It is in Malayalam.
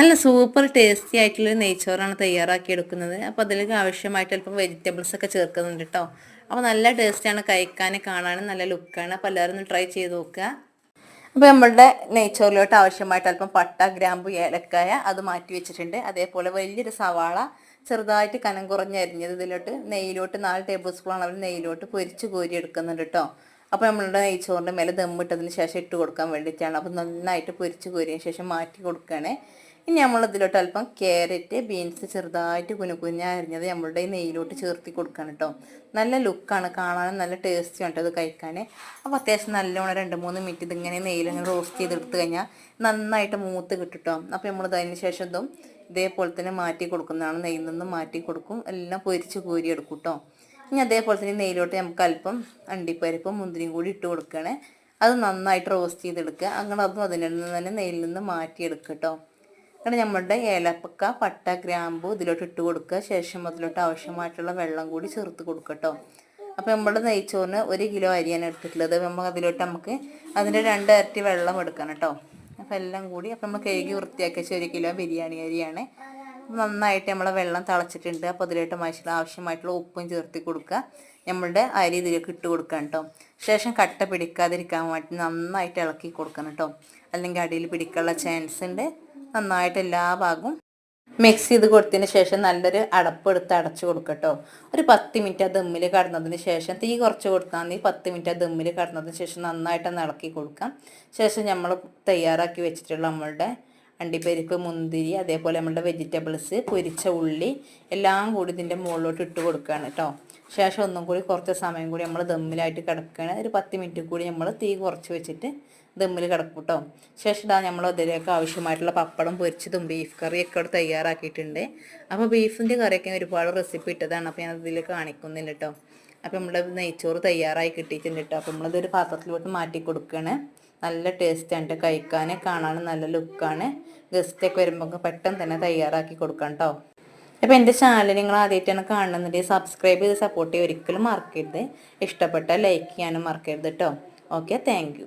നല്ല സൂപ്പർ ടേസ്റ്റി ആയിട്ടുള്ള നെയ്ച്ചോറാണ് തയ്യാറാക്കി എടുക്കുന്നത്. അപ്പോൾ അതിലേക്ക് ആവശ്യമായിട്ട് അല്പം വെജിറ്റബിൾസ് ഒക്കെ ചേർക്കുന്നുണ്ട് കേട്ടോ. അപ്പോൾ നല്ല ടേസ്റ്റാണ്, കഴിക്കാൻ കാണാനും നല്ല ലുക്കാണ്. അപ്പോൾ എല്ലാവരും ഒന്ന് ട്രൈ ചെയ്ത് നോക്കുക. അപ്പോൾ നമ്മളുടെ നെയ്ച്ചോറിലോട്ട് ആവശ്യമായിട്ട് അല്പം പട്ട, ഗ്രാമ്പു, ഏലക്കായ അത് മാറ്റി വെച്ചിട്ടുണ്ട്. അതേപോലെ വലിയൊരു സവാള ചെറുതായിട്ട് കനം കുറഞ്ഞരിഞ്ഞത് ഇതിലോട്ട് നെയ്യിലോട്ട് 4 ടേബിൾ സ്പൂൺ അവർ നെയ്യിലോട്ട് പൊരിച്ച് കോരി എടുക്കുന്നുണ്ട് കേട്ടോ. അപ്പോൾ നമ്മളുടെ നെയ്ച്ചോറിൻ്റെ മേലെ ദമ്മിട്ടതിന് ശേഷം ഇട്ട് കൊടുക്കാൻ വേണ്ടിയിട്ടാണ്. അപ്പോൾ നന്നായിട്ട് പൊരിച്ച് കോരിയതിന് ശേഷം മാറ്റി കൊടുക്കുകയാണ്. ഇനി നമ്മളിതിലോട്ട് അല്പം ക്യാരറ്റ്, ബീൻസ് ചെറുതായിട്ട് കുനുകുഞ്ഞരിഞ്ഞത് നമ്മളുടെ ഈ നെയ്യിലോട്ട് ചേർത്തി കൊടുക്കണം കേട്ടോ. നല്ല ലുക്കാണ്, കാണാനും നല്ല ടേസ്റ്റി ആണ് ഇത് കഴിക്കാൻ. അപ്പോൾ അത്യാവശ്യം നല്ലോണം 2-3 മിനിറ്റ് ഇതിങ്ങനെ നെയ്യിലിങ്ങനെ റോസ്റ്റ് ചെയ്തെടുത്ത് കഴിഞ്ഞാൽ നന്നായിട്ട് മൂത്ത് കിട്ടും കേട്ടോ. അപ്പോൾ നമ്മളിത് അതിന് ശേഷം ഇതും ഇതേപോലെ തന്നെ മാറ്റി കൊടുക്കുന്നതാണ്. നെയ്യിൽ നിന്ന് മാറ്റി കൊടുക്കും, എല്ലാം പൊരിച്ച് കോരി എടുക്കും കേട്ടോ. ഇനി അതേപോലെ തന്നെ നെയ്യിലോട്ട് നമുക്ക് അല്പം അണ്ടിപ്പരിപ്പും മുന്തിരിയും കൂടി ഇട്ട് കൊടുക്കുകയാണ്. അത് നന്നായിട്ട് റോസ്റ്റ് ചെയ്തെടുക്കുക. അങ്ങനെ അതും അതിൽ നിന്ന് തന്നെ നെയ്യിൽ നിന്ന് മാറ്റിയെടുക്കുക കേട്ടോ. അങ്ങനെ നമ്മളുടെ ഏലപ്പക്ക, പട്ട, ഗ്രാമ്പു ഇതിലോട്ട് ഇട്ട് കൊടുക്കുക. ശേഷം അതിലോട്ട് ആവശ്യമായിട്ടുള്ള വെള്ളം കൂടി ചേർത്ത് കൊടുക്കുക കേട്ടോ. അപ്പോൾ നമ്മുടെ നെയ്ച്ചോറിന് 1 കിലോ അരിയാണ് എടുത്തിട്ടുള്ളത്. അതിലോട്ട് നമുക്ക് അതിൻ്റെ 2 ഇരട്ടി വെള്ളം എടുക്കണം കേട്ടോ. അപ്പോൾ എല്ലാം കൂടി അപ്പോൾ നമ്മൾ കഴുകി വൃത്തിയാക്കി വെച്ച 1 കിലോ ബിരിയാണി അരിയാണ്. നന്നായിട്ട് നമ്മളെ വെള്ളം തിളച്ചിട്ടുണ്ട്. അപ്പോൾ അതിലോട്ട് ആവശ്യമായിട്ടുള്ള ഉപ്പും ചേർത്ത് കൊടുക്കുക. നമ്മളുടെ അരി ഇതിലേക്ക് ഇട്ട് കൊടുക്കണം കേട്ടോ. ശേഷം കട്ട പിടിക്കാതിരിക്കാൻ വേണ്ടി നന്നായിട്ട് ഇളക്കി കൊടുക്കണം കേട്ടോ. അല്ലെങ്കിൽ അടിയിൽ പിടിക്കാനുള്ള ചാൻസ് ഉണ്ട്. നന്നായിട്ട് എല്ലാ ഭാഗവും മിക്സ് ചെയ്ത് കൊടുത്തതിന് ശേഷം നല്ലൊരു അടപ്പെടുത്ത് അടച്ചു കൊടുക്കട്ടോ. ഒരു 10 മിനിറ്റ് ആ ദമ്മിൽ കടന്നതിന് ശേഷം തീ കുറച്ച് കൊടുത്താൽ മതി. 10 മിനിറ്റ് ആ ദമ്മിൽ കടന്നതിന് ശേഷം നന്നായിട്ടൊന്ന് ഇളക്കി കൊടുക്കാം. ശേഷം നമ്മൾ തയ്യാറാക്കി വെച്ചിട്ടുള്ള നമ്മളുടെ അണ്ടിപ്പരിപ്പ്, മുന്തിരി, അതേപോലെ നമ്മളുടെ വെജിറ്റബിൾസ്, പൊരിച്ച ഉള്ളി എല്ലാം കൂടി ഇതിൻ്റെ മുകളിലോട്ട് ഇട്ട് കൊടുക്കുകയാണ് കേട്ടോ. ശേഷം ഒന്നും കൂടി കുറച്ച് സമയം കൂടി നമ്മൾ ദമ്മിലായിട്ട് കിടക്കുകയാണ്. ഒരു 10 മിനിറ്റ് കൂടി നമ്മൾ തീ കുറച്ച് വെച്ചിട്ട് ദമ്മിൽ കിടക്കും കേട്ടോ. ശേഷം ഇതാ നമ്മൾ അതിലേക്ക് ആവശ്യമായിട്ടുള്ള പപ്പടം പൊരിച്ചതും ബീഫ് കറിയൊക്കെ അവിടെ തയ്യാറാക്കിയിട്ടുണ്ട്. അപ്പോൾ ബീഫിൻ്റെ കറിയൊക്കെ ഒരുപാട് റെസിപ്പി ഇട്ടതാണ്. അപ്പോൾ ഞാൻ അതിൽ കാണിക്കുന്നില്ല കേട്ടോ. അപ്പോൾ നമ്മുടെ നെയ്ച്ചോറ് തയ്യാറായി കിട്ടിയിട്ടുണ്ട് കേട്ടോ. അപ്പോൾ നമ്മളിതൊരു പാത്രത്തിലോട്ട് മാറ്റി കൊടുക്കുകയാണ്. നല്ല ടേസ്റ്റാണ് കഴിക്കാൻ, കാണാനും നല്ല ലുക്കാണ്. ഗസ്റ്റൊക്കെ വരുമ്പോൾ പെട്ടെന്ന് തന്നെ തയ്യാറാക്കി കൊടുക്കാം കേട്ടോ. അപ്പോൾ എൻ്റെ ചാനൽ നിങ്ങൾ ആദ്യമായിട്ടാണ് കാണുന്നുണ്ടെങ്കിൽ സബ്സ്ക്രൈബ് ചെയ്ത് സപ്പോർട്ട് ചെയ്യാൻ ഒരിക്കലും മറക്കരുത്. ഇഷ്ടപ്പെട്ടാൽ ലൈക്ക് ചെയ്യാനും മറക്കരുത് കേട്ടോ. Okay, thank you.